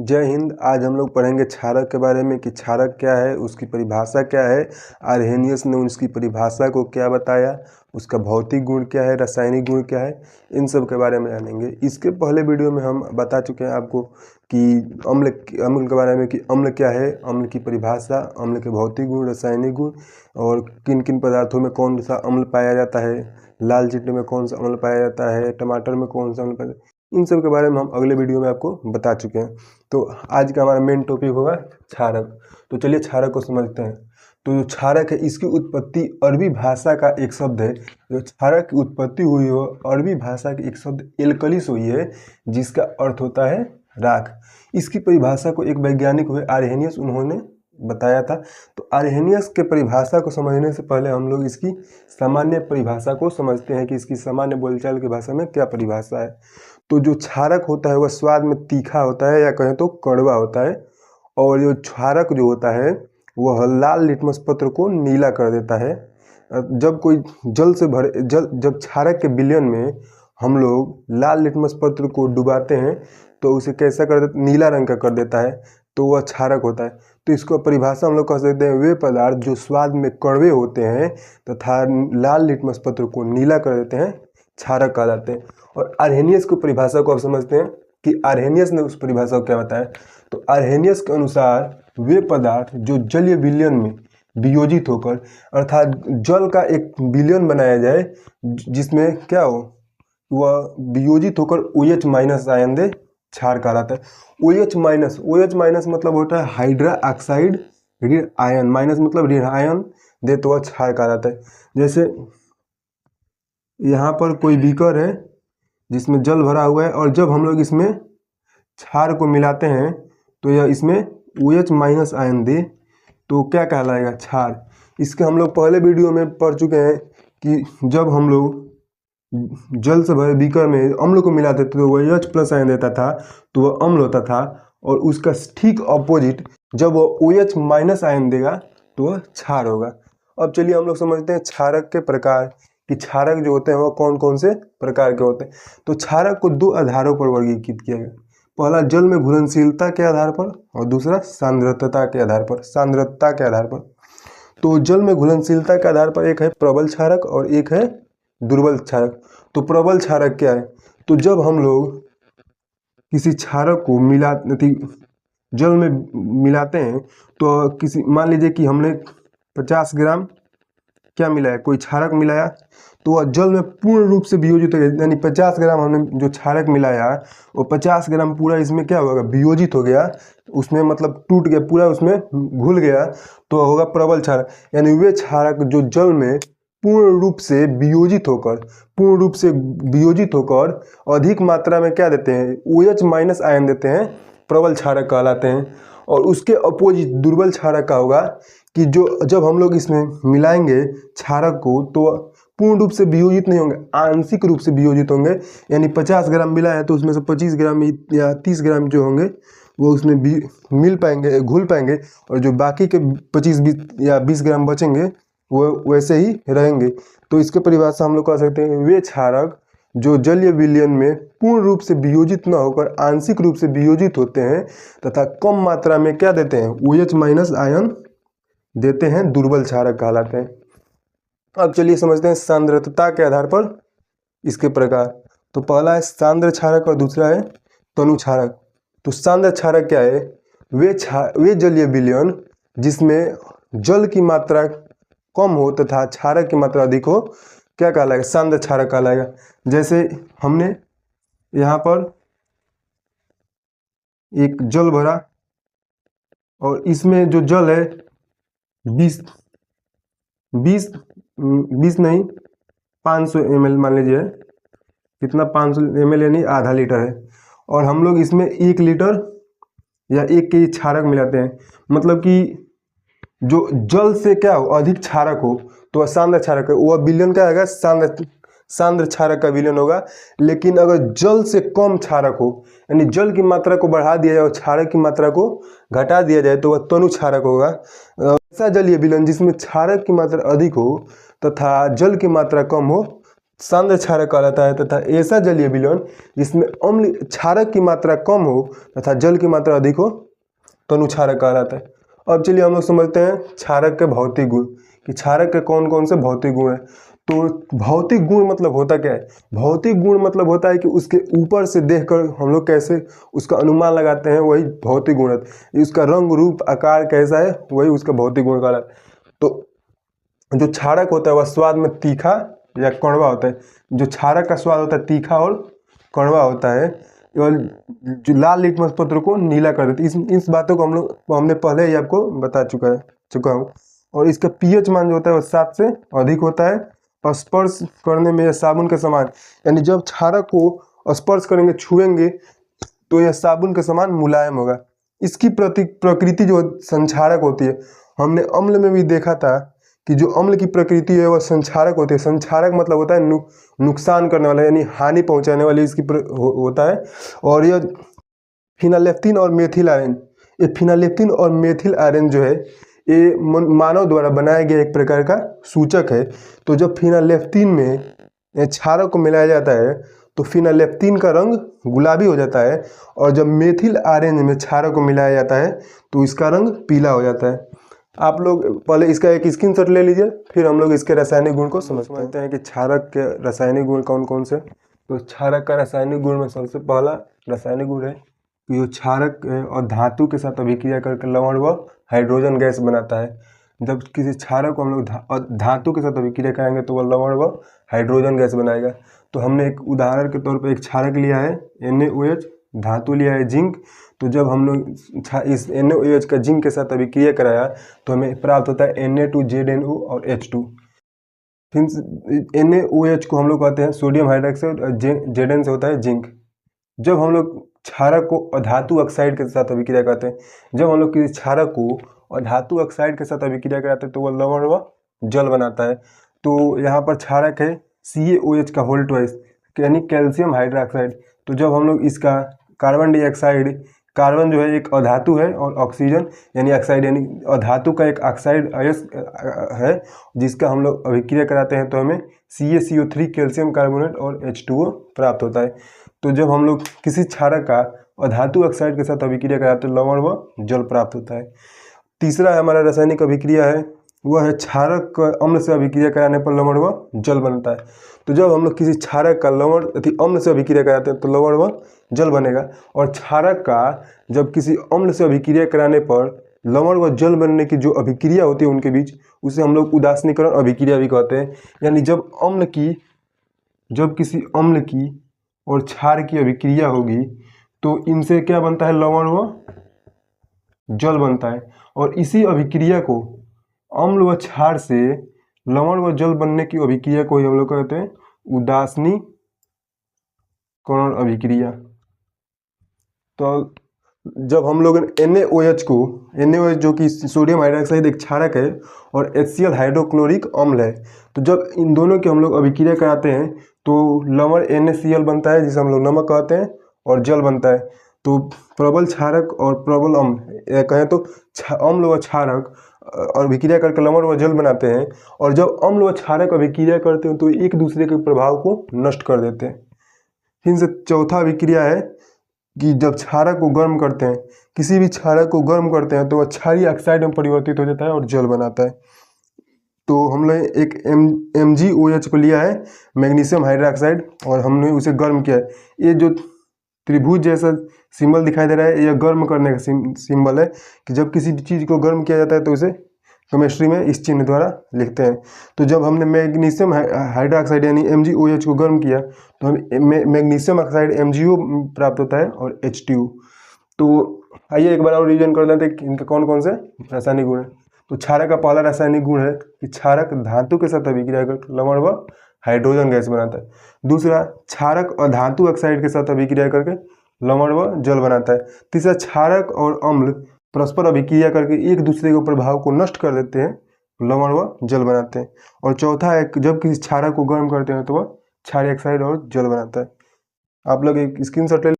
जय हिंद। आज हम लोग पढ़ेंगे क्षारक के बारे में कि क्षारक क्या है, उसकी परिभाषा क्या है, आर्हेनियस ने उसकी परिभाषा को क्या बताया, उसका भौतिक गुण क्या है, रासायनिक गुण क्या है, इन सब के बारे में जानेंगे। इसके पहले वीडियो में हम बता चुके हैं आपको कि अम्ल के बारे में कि अम्ल क्या है, अम्ल की परिभाषा, अम्ल के भौतिक गुण, रासायनिक गुण और किन किन पदार्थों में कौन सा अम्ल पाया जाता है, लाल चटनी में कौन सा अम्ल पाया जाता है, टमाटर में कौन सा अम्ल पाया जाता है, इन सब के बारे में हम अगले वीडियो में आपको बता चुके हैं। तो आज का हमारा मेन टॉपिक होगा क्षारक। तो चलिए क्षारक को समझते हैं। तो जो क्षारक है इसकी उत्पत्ति अरबी भाषा का एक शब्द है। जो क्षारक की उत्पत्ति हुई हो अरबी भाषा की एक शब्द एल्कलिस हुई है, जिसका अर्थ होता है राख। इसकी परिभाषा को एक वैज्ञानिक हुए आर्हेनियस उन्होंने बताया था। तो आर्हेनियस के परिभाषा को समझने से पहले हम लोग इसकी सामान्य परिभाषा को समझते हैं कि इसकी सामान्य बोलचाल की भाषा में क्या परिभाषा है। तो जो क्षारक होता है वह स्वाद में तीखा होता है या कहें तो कड़वा होता है, और जो क्षारक जो होता है वह लाल लिटमस पत्र को नीला कर देता है। जब कोई जब क्षारक के विलयन में हम लोग लाल लिटमस पत्र को डुबाते हैं तो उसे कैसा कर देता, नीला रंग का कर देता है, तो वह क्षारक होता है। तो इसको परिभाषा हम लोग कह सकते हैं वे पदार्थ जो स्वाद में कड़वे होते हैं तथा लाल लिटमस पत्र को नीला कर देते हैं क्षारक कहलाते हैं। और आर्हेनियस की परिभाषा को आप समझते हैं कि आर्हेनियस ने उस परिभाषा को क्या बताया। तो आर्हेनियस के अनुसार वे पदार्थ जो जलीय विलयन में वियोजित होकर, अर्थात जल का एक विलयन बनाया जाए जिसमें क्या हो, वह वियोजित होकर OH माइनस आयन दे, क्षार कहलाता है। OH माइनस मतलब होता है हाइड्रा ऑक्साइड ऋण आयन, माइनस मतलब ऋण आयन दे तो वह क्षार कहलाता है। जैसे यहाँ पर कोई बीकर है जिसमें जल भरा हुआ है और जब हम लोग इसमें क्षार को मिलाते हैं तो यह इसमें OH माइनस आयन दे तो क्या कहलाएगा, क्षार। इसके हम लोग पहले वीडियो में पढ़ चुके हैं कि जब हम लोग जल से भरे बीकर में अम्ल को मिलाते थे तो वह H प्लस आयन देता था तो वह अम्ल होता था, और उसका ठीक अपोजिट जब वह OH माइनस आयन देगा तो वह क्षार होगा। अब चलिए हम लोग समझते हैं क्षारक के प्रकार कि क्षारक जो होते हैं वह कौन कौन से प्रकार के होते हैं। तो क्षारक को दो आधारों पर वर्गीकृत किया गया। पहला जल में घुलनशीलता के आधार पर और दूसरा सांद्रता के आधार पर। तो जल में घुलनशीलता के आधार पर एक है प्रबल क्षारक और एक है दुर्बल क्षारक। तो प्रबल क्षारक क्या है, तो जब हम लोग किसी क्षारक को जल में मिलाते हैं तो किसी, मान लीजिए कि हमने 50 ग्राम क्या मिलाया, कोई क्षारक मिलाया, तो वह जल में पूर्ण रूप से वियोजित हो गया। यानी 50 ग्राम हमने जो क्षारक मिलाया वो 50 ग्राम पूरा इसमें क्या होगा, वियोजित हो गया, उसमें मतलब टूट गया, पूरा उसमें घुल गया, तो होगा प्रबल क्षारक। यानी वे क्षारक जो जल में पूर्ण रूप से वियोजित होकर अधिक मात्रा में क्या देते हैं, OH माइनस आयन देते हैं, प्रबल क्षारक कहलाते हैं। और उसके अपोजिट दुर्बल क्षारक का होगा कि जो जब हम लोग इसमें मिलाएंगे क्षारक को तो पूर्ण रूप से वियोजित नहीं होंगे, आंशिक रूप से वियोजित होंगे। यानी 50 ग्राम मिला है तो उसमें से 25 ग्राम या 30 ग्राम जो होंगे वो उसमें घुल पाएंगे, और जो बाकी के 25 या 20 ग्राम बचेंगे वो वैसे ही रहेंगे। तो इसके परिभाषा हम लोग कह सकते हैं वे क्षारक जो जलीय विलयन में पूर्ण रूप से वियोजित न होकर आंशिक रूप से वियोजित होते हैं तथा कम मात्रा में क्या देते हैं, OH माइनस आयन देते हैं, दुर्बल क्षारक कहलाते हैं। अब चलिए समझते हैं सांद्रता के आधार पर इसके प्रकार। तो पहला है सांद्र क्षारक और दूसरा है तनु क्षारक। तो सांद्र क्षारक क्या है, वे जलीय विलयन जिसमें जल की मात्रा कम हो तथा क्षारक की मात्रा अधिक हो, क्या कहलाएगा, सांद्र क्षारक कहलाएगा। जैसे हमने यहाँ पर एक जल भरा और इसमें जो जल है 20 नहीं 500 ml मान लीजिए, कितना 500 ml यानी आधा लीटर है, और हम लोग इसमें 1 लीटर या 1 केजी क्षारक मिलाते हैं। मतलब कि जो जल से क्या हो, अधिक क्षारक हो तो वह सांद्र क्षारक है, वह विलयन क्या आएगा, सांद्र क्षारक का विलयन होगा। लेकिन अगर जल से कम क्षारक हो, यानी जल की मात्रा को बढ़ा दिया जाए और क्षारक की मात्रा को घटा दिया जाए तो वह तनु क्षारक होगा। ऐसा जलीय विलयन जिसमें क्षारक की मात्रा अधिक हो तथा जल की मात्रा कम हो सांद्र क्षारक कहलाता है तथा ऐसा जलीय विलयन जिसमें अम्ल क्षारक की मात्रा कम हो तथा जल की मात्रा अधिक हो तो अनुक्षारक कहलाता है। अब चलिए हम लोग समझते हैं क्षारक के भौतिक गुण कि क्षारक के कौन कौन से भौतिक गुण हैं। तो भौतिक गुण मतलब होता क्या है? भौतिक गुण मतलब होता है कि उसके ऊपर से देखकर हम लोग कैसे उसका अनुमान लगाते हैं, वही भौतिक गुण है। उसका रंग रूप आकार कैसा है, वही उसका भौतिक गुण कहलाता है। तो जो क्षारक होता है वह स्वाद में तीखा या कड़वा होता है। जो क्षारक का स्वाद होता है तीखा और कड़वा होता है। और जो लाल लिटमस पत्र को नीला कर देती है। इस बातों को हमने पहले ही आपको बता चुका हूँ। और इसका पीएच मान जो होता है वह 7 से अधिक होता है। और स्पर्श करने में यह साबुन के समान, यानी जब क्षारक को स्पर्श करेंगे, छुएंगे, तो यह साबुन के समान मुलायम होगा। इसकी प्रकृति जो संक्षारक होती है, हमने अम्ल में भी देखा था कि जो अम्ल की प्रकृति है वह संक्षारक होती है। संक्षारक मतलब होता है नुकसान करने वाला, यानी हानि पहुंचाने वाली इसकी होता है। और यह फिनालेफ्थिन और मेथिल आयरन, ये फिनालेफ्थिन और मेथिल आयरन जो है ये मानव द्वारा बनाया गया एक प्रकार का सूचक है। तो जब फिनालेफ्थिन में क्षारक को मिलाया जाता है तो फिनालेफ्थिन का रंग गुलाबी हो जाता है। और जब मेथिल आयरन में क्षारक को मिलाया जाता है तो इसका रंग पीला हो जाता है। आप लोग पहले इसका एक स्क्रीनशॉट ले लीजिए, फिर हम लोग इसके रासायनिक गुण को समझते हैं कि क्षारक के रासायनिक गुण कौन कौन से। तो क्षारक का रासायनिक गुण में सबसे पहला रासायनिक गुण है कि जो क्षारक और धातु के साथ अभिक्रिया करके लवण व हाइड्रोजन गैस बनाता है। जब किसी क्षारक को हम लोग धातु के साथ अभिक्रिया कराएंगे तो वह लवण व हाइड्रोजन गैस बनाएगा। तो हमने एक उदाहरण के तौर पर एक क्षारक लिया है NaOH, धातु लिया है जिंक। तो जब हम लोग इस NaOH का जिंक के साथ अभिक्रिया कराया तो हमें प्राप्त होता है Na2ZnO और H2। फिर NaOH को हम लोग कहते हैं सोडियम हाइड्रोक्साइड और Zn से होता है जिंक। जब हम लोग क्षारक को अधातु ऑक्साइड के साथ अभिक्रिया करते हैं, जब हम लोग किसी क्षारक को अधातु ऑक्साइड के साथ अभिक्रिया कराते हैं तो वह लवण व जल बनाता है। तो यहाँ पर क्षारक है CaOH का होल ट्वाइस, यानी कैल्शियम हाइड्रोक्साइड। तो जब हम लोग इसका कार्बन डाइऑक्साइड, कार्बन जो है एक अधातु है और ऑक्सीजन यानी ऑक्साइड, यानी अधातु का एक ऑक्साइड है जिसका हम लोग अभिक्रिया कराते हैं तो हमें CaCO3 कैल्शियम कार्बोनेट और H2O प्राप्त होता है। तो जब हम लोग किसी क्षारक का अधातु ऑक्साइड के साथ अभिक्रिया कराते हैं लवण व जल प्राप्त होता है। तीसरा हमारा रासायनिक अभिक्रिया है वह है क्षारक अम्ल से अभिक्रिया कराने पर लवण व जल बनता है। तो जब हम लोग किसी क्षारक का अम्ल से अभिक्रिया कराते हैं तो लवण व जल बनेगा। और क्षारक का जब किसी अम्ल से अभिक्रिया कराने पर लवण व जल बनने की जो अभिक्रिया होती है उनके बीच, उसे हम लोग उदासीनीकरण अभिक्रिया भी कहते हैं। यानी जब किसी अम्ल की और क्षार की अभिक्रिया होगी तो इनसे क्या बनता है, लवण व जल बनता है। और इसी अभिक्रिया को अम्ल व क्षार से लवण व जल बनने की अभिक्रिया को ही हम लोग कहते हैं उदासीनीकरण अभिक्रिया। तो जब हम लोग NaOH जो कि सोडियम हाइड्रोक्साइड एक क्षारक है और HCl हाइड्रोक्लोरिक अम्ल है, तो जब इन दोनों की हम लोग अभिक्रिया कराते हैं तो लवण NaCl बनता है जिसे हम लोग नमक कहते हैं और जल बनता है। तो प्रबल क्षारक और प्रबल अम्ल कहें तो अम्ल व क्षारक अभिक्रिया करके लवण व जल बनाते हैं। और जब अम्ल व क्षारक अभिक्रिया करते हैं तो एक दूसरे के प्रभाव को नष्ट कर देते हैं। फिर से चौथा अभिक्रिया है कि जब क्षारक को गर्म करते हैं, किसी भी क्षारक को गर्म करते हैं तो वह क्षारीय ऑक्साइड में परिवर्तित हो जाता है और जल बनाता है। तो हमने एक MgOH को लिया है, मैग्नीशियम हाइड्रोक्साइड, और हमने उसे गर्म किया है। ये जो त्रिभुज जैसा सिंबल दिखाई दे रहा है यह गर्म करने का सिंबल है कि जब किसी भी चीज़ को गर्म किया जाता है तो उसे केमिस्ट्री में इस चिन्ह द्वारा लिखते हैं। तो जब हमने मैग्नीशियम हाइड्रोक्साइड यानी MgOH को गर्म किया तो हमें मैग्नीशियम ऑक्साइड MgO प्राप्त होता है और H2O। तो आइए एक बार और रिवीजन कर लेते हैं कि इनके कौन कौन से रासायनिक गुण हैं। तो क्षारक का पहला रासायनिक गुण है कि क्षारक धातु के साथ अभिक्रिया कर लवण व हाइड्रोजन गैस बनाता है। दूसरा, क्षारक अधातु ऑक्साइड के साथ अभिक्रिया करके लवण व जल बनाता है। तीसरा, क्षारक और अम्ल परस्पर अभिक्रिया करके एक दूसरे के प्रभाव को नष्ट कर देते हैं, लवण व जल बनाते हैं। और चौथा है जब किसी क्षारक को गर्म करते हैं तो वह क्षारीय ऑक्साइड और जल बनाता है। आप लोग एक स्क्रीनशॉट ले